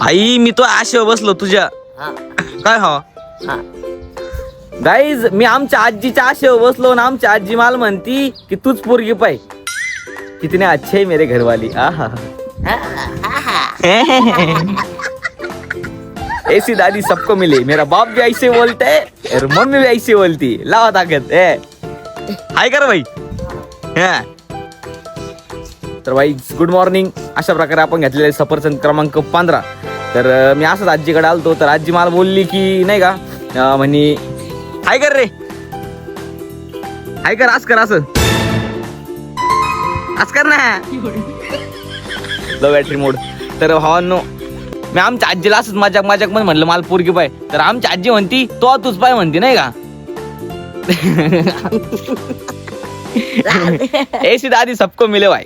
आई मी तो आशेवर बसलो तुझ्या. काय हो गाईज, मी आमच्या आजीच्या आशेवर बसलो ना. आमची आजी मला म्हणती की तूच पोरगी पाय. कितने अच्छे है मेरे घरवाली. आहा ऐसी दादी सबको मिले. मेरा बाप भी ऐसे बोलते है और मम्मी भी ऐसे बोलती. लावा ताकद हाय कर भाई. तर भाई गुड मॉर्निंग. अशा प्रकारे आपण घेतलेले सफरचंद क्रमांक 15. तर मी असंच आजीकडे आलतो तर आजी मला बोलली की नाही का म्हणे हाय कर रे, हाय कर, असं कर, असं कर ना. लो बॅटरी मोड. तर भावांनो मी आमच्या आजीला असंच मजाक मध्ये म्हणलं मला पोरगी पाय. तर आमची आजी म्हणती तो तूच पाय म्हणती नाही का. ऐसी दादी सबको मिले भाई.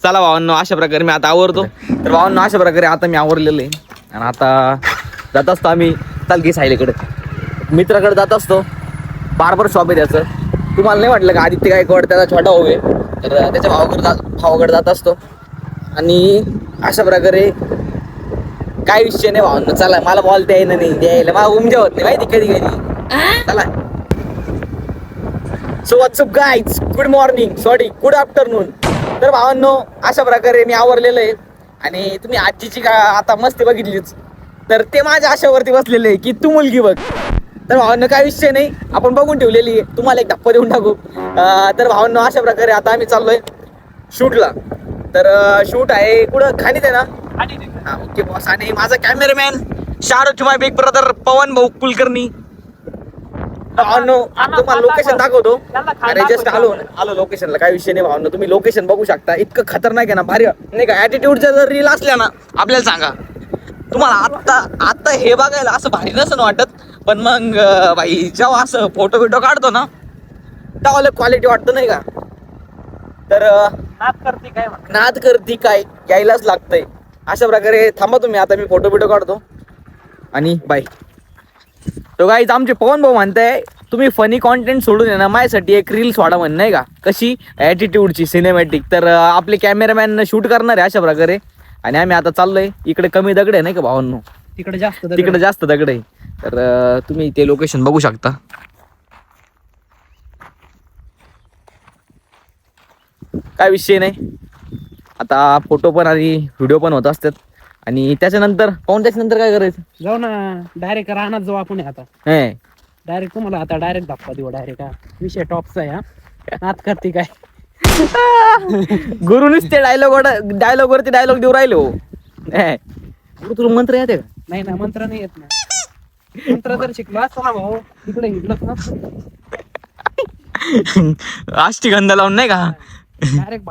चला भावांनो अशा प्रकारे मी आता आवरतो. तर भावांनो अशा प्रकारे आता मी आवरलेलो आहे आणि आता जात असतो आम्ही तालगी सायलेकडे मित्राकडे जात असतो. बार्बर शॉप आहे त्याचं. तुम्हाला नाही वाटलं का आदित्य गायकवाड त्याचा छोटा भाऊ आहे तर त्याच्या भावाकडे जात असतो. आणि अशा प्रकारे काय विषय नाही भावांनो. चला मला बोलता येईना नाही द्यायला मला उमजा होत नाही माहिती कधी कधी. चला so WhatsApp guys, good morning, sorry good afternoon. तर भावांनो अशा प्रकारे मी आवरलेलं आहे आणि तुम्ही आजीची का आता मस्ती बघितलीच. तर ते माझ्या आशावरती बसलेले आहे की तू मुलगी बघ. तर भावांनो काय विषय नाही, आपण बघून ठेवलेली आहे. तुम्हाला एक धप्पा देऊन टाकू. तर भावांनो अशा प्रकारे आता आम्ही चाललोय शूटला. तर शूट आहे कुठं खाणीत आहे ना. हा ओके बॉस. आणि माझा कॅमेरामॅन शाहरुख माय बिग ब्रदर पवन भाऊ कुलकर्णी. भावांनो तुम्हाला लोकेशन दाखवतो. अरे जस्ट आलो लोकेशनला. काय विषय नाही भावांनो, तुम्ही लोकेशन बघू शकता. इतकं खतरनाक आहे ना, भारी नाही का. ऍटिट्यूडच्या जर रील असल्या ना आपल्याला सांगा. तुम्हाला आता हे बघायला असं भारी नसं वाटत, पण मग भाई जेव्हा असं फोटो बिटो काढतो ना तेव्हा क्वालिटी वाटतं नाही का. तर नाद करती काय यायलाच लागतंय. अशा प्रकारे थांबा तुम्ही. आता मी फोटो बिटो काढतो आणि बाय. तो गाईज आमचे पवन भाऊ म्हणताय तुम्ही फनी कॉन्टेंट सोडून आहे ना माझ्यासाठी एक रील सोडा म्हण नाही का. कशी ॲटिट्यूडची सिनेमॅटिक. तर आपले कॅमेरामॅन शूट करणार आहे अशा प्रकारे. आणि आम्ही आता चाललोय. इकडे कमी दगड आहे नाही का भावांनो, तिकडे जास्त दगड आहे. तर तुम्ही ते लोकेशन बघू शकता. काय विषय नाही. आता फोटो पण आणि व्हिडिओ पण होत असतात. आणि त्याच्यानंतर काय करायचं. जाऊ ना डायरेक्ट राहणार जाऊ आपण आता. डायरेक्ट तुम्हाला आता डायरेक्ट धप्पा देऊ डायरेक्ट. हा विषय टॉपचा आहे. हा नात करते काय गुरु नुसते डायलॉग वरती डायलॉग देऊ राहिले हो. गुरु तुला मंत्र येते का. नाही ना मंत्र नाही येत ना. मंत्र जर शिकलो असतो ना भाऊ तिकडे हिडलोच नसतो. अष्टगंध लावून नाही का डायरेक्ट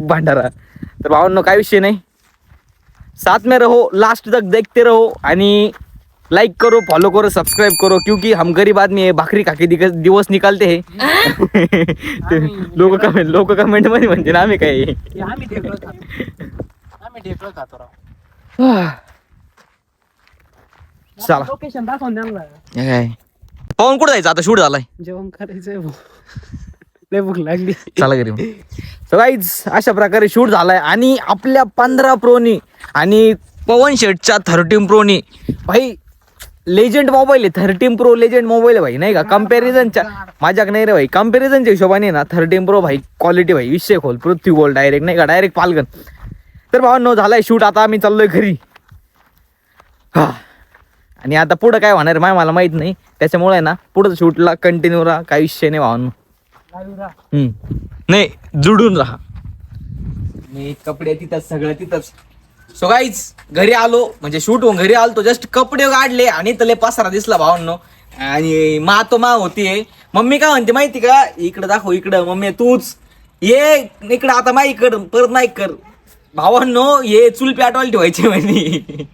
भांडारा. तर भावांनो काय विषय नाही. साथ में रहो, लास्ट तक देखते रहो आणि लाइक करो, फॉलो करो, सब्सक्राइब करो क्योंकि हम गरीब आदमी है. भाकरी खाके दिवस निकालते हैं. लोक कमेंट मध्ये म्हणते ना आम्ही काय आम्ही ढेकळं खातो राव. चला लोकेशन दाखवून द्या. काय पवन कुठं जायचं आता. शूट झालाय, जेवण करायचंय भाऊ. लय भूक लागली. चला घरी. सो गाईज अशा प्रकारे शूट झालाय आणि आपल्या 15 प्रोनी आणि पवन शेटच्या 13 प्रोनी भाई लेजंड मोबाईल आहे. 13 प्रो लेजंड मोबाईल आहे भाई नाही का. कम्पॅरिझनच्या माझ्याक नाही रे भाई. कम्पॅरिझनच्या हिशोबाने ना 13 प्रो भाई क्वालिटी भाई विषय खोल. पृथ्वी गोल डायरेक्ट नाही का, डायरेक्ट पालगन. तर भावांनो झालाय शूट. आता आम्ही चाललोय घरी. हा आणि आता पुढं काय होणार मला माहित नाही. त्याच्यामुळे ना पुढं शूटला कंटिन्यू राहा. काही विषय नाही भावांनो. नाही जुडून राहा. मी कपडे तिथंच सगळं तिथंच. सो गाईज घरी आलो म्हणजे शूट होऊन घरी आलो. जस्ट कपडे काढले आणि तले पसारा दिसला भावांनो. आणि मा होतीये. मम्मी काय म्हणते माहिती का. इकडं दाखव इकडं. मम्मी तूच ये इकडं आता माही कर परत नाही कर. भावांनो हे चूल पेटवायला ठेवायचे म्हणे.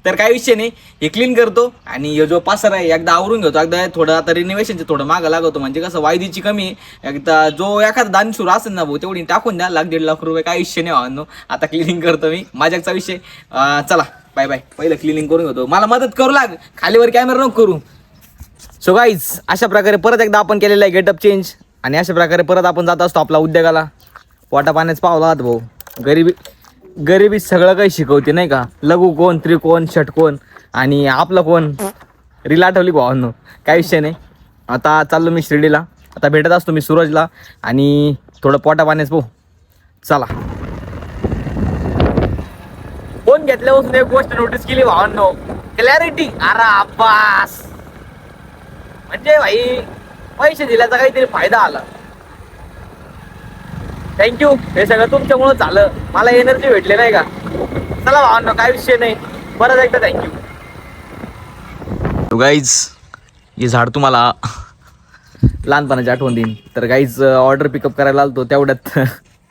तर काही विषय नाही. हे क्लीन करतो आणि जो पसारा आहे एकदा आवरून घेतो. एकदा थोडं आता रिनोव्हेशनचं थोडं मागं लागवतो. म्हणजे कसं वायदीची कमी एकदा जो एखादा दान सुरू असेल ना भाऊ तेवढी टाकून द्या. 1.5 लाख रुपये. काही विषय नाही भावांनो. आता क्लिनिंग करतो मी. माझ्याचा विषय. चला बाय बाय. पहिलं क्लिनिंग करून घेतो. मला मदत करू लाग. खालीवर कॅमेरा नको करू. सो गाईज अशा प्रकारे परत एकदा आपण केलेला आहे गेटअप चेंज. आणि अशा प्रकारे परत आपण जात असतो आपला उद्योगाला. पोटा पाण्याच पावला भाऊ. गरिबी सगळं काही शिकवते नाही का. लघु कोण, त्रिकोण, षटकोण आणि आपलं कोण रील आठवली भावांनो. काय विषय नाही. आता चाललो मी शिर्डीला. आता भेटत असतो मी सूरजला आणि थोडं पोटा पाण्याच भाऊ. चला. फोन घेतल्यापासून एक गोष्ट नोटीस केली भावांनो, क्लॅरिटी. अरे अब्बास, म्हणजे भाई पैसे दिल्याचा काहीतरी फायदा आला. थँक्यू. हे सगळं तुमच्यामुळं झालं. मला एनर्जी भेटली नाही का. चला भावांनो, काय विषय नाही. परत एकदा थँक्यू. तो गाईज, हे झाड तुम्हाला लहानपणाची आठवण देईन. तर गाईज ऑर्डर पिकअप करायला आलतो तेवढ्यात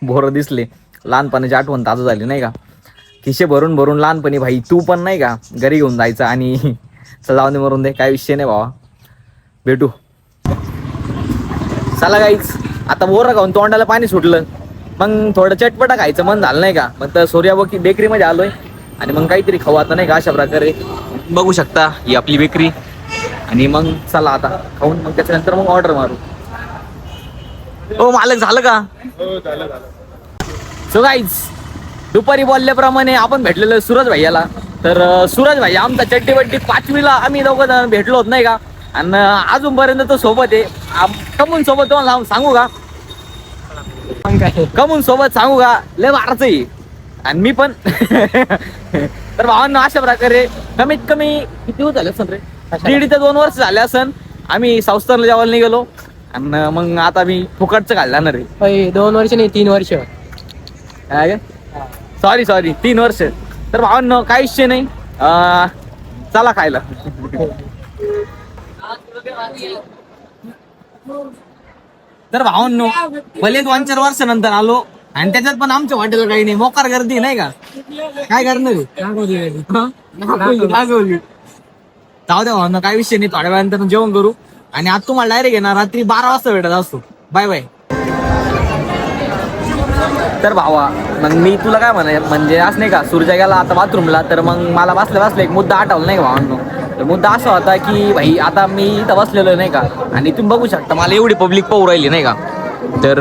बोरं दिसले. लहानपणाची आठवण ताजं झाली नाही का. खिशे भरून भरून लहानपणी भाई तू पण नाही का घरी घेऊन जायचं आणि जाऊन मरून दे. काय विषय नाही भावा, भेटू. चला गाईज, आता बोरं खाऊन तोंडाला पाणी सुटलं. मग थोडं चटपटा खायचं मन झालं नाही का. मग तर सूर्या बेकरीमध्ये आलोय आणि मग काहीतरी खाऊ आता नाही का. अशा प्रकारे बघू शकता ही आपली बेकरी. आणि मग चला आता खाऊन मग त्याच्यानंतर मग ऑर्डर मारू. हो मालक, झालं का? सो गाईज, दुपारी बोलल्याप्रमाणे आपण भेटलेलो सूरज भैयाला. तर सूरज भैया आमचा चट्टी बट्टी 5वीला आम्ही दोघं जण भेटलो होत नाही का. आणि अजूनपर्यंत तो सोबत आहे. कमून सोबत तुम्हाला सांगू का, कमून सोबत सांगू का, लय माराच आहे. आणि मी पण तर भावांना अशा प्रकारे कमीत कमी किती दिवस झाले असं रे, 1.5 ते 2 वर्ष झाले असन आम्ही साऊस्थरला जेवायला नाही गेलो. आणि मग आता मी फुकटचं घालणार आहे. 2 वर्ष नाही 3 वर्ष. सॉरी 3 वर्ष. तर भावांनो काही विषय नाही. चला खायला. तर भावांनो भले 2-4 वर्षानंतर आलो आणि त्याच्यात पण आमच्या हॉटेलला काही नाही, मोकार गर्दी नाही का. काय करणार जाऊ द्या भावांनो, काय विषय नाही. थोड्या वेळानंतर जेवण करू आणि आज तुम्हाला डायरेक्ट येणार रात्री 12 वाजता भेटत असतो. Bye bye. तर भावा मग मी तुला काय म्हणजे असं नाही का, सूर्या गेला आता बाथरूमला. तर मग मला बसल्या एक मुद्दा आठवला नाही का भावांनो. तर मुद्दा असा होता की भाई आता मी इथं बसलेलो नाही का आणि तुम्ही बघू शकता मला एवढी पब्लिक पाहू राहिली नाही का. तर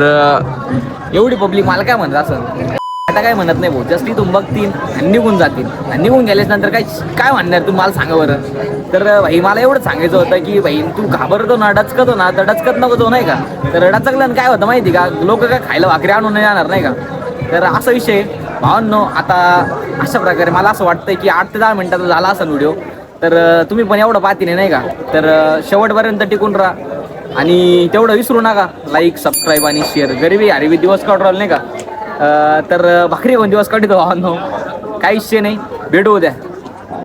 एवढी पब्लिक मला काय म्हणत असं आता काय म्हणत नाही भाऊ. जस्ट इथून बघतील आणि निघून जातील. आणि निघून गेल्याच नंतर काय म्हणणार तुम्ही मला सांगा बरं. तर भाई मला एवढं सांगायचं होतं की भाई तू घाबरतो ना, डचकतो ना, तर डचकत नको तो नाही का. तर डचकल्यानं काय होतं माहिती का, लोक काय खायला भाकरी आणून नाही जाणार नाही का. तर असा विषय भावांनो. आता अशा प्रकारे मला असं वाटतंय की 8 ते 10 मिनिटाचा झाला असा व्हिडिओ. तर तुम्ही पण एवढं पाहतीने नाही का. तर शेवटपर्यंत टिकून राहा आणि तेवढं विसरू नका लाईक, सबस्क्राईब आणि शेअर. गरिबी हरिबी दिवस काढू राहिले नाही का. तर भाकरी 2 दिवस काढतो भावांनो. काही विषय नाही, भेटू उद्या.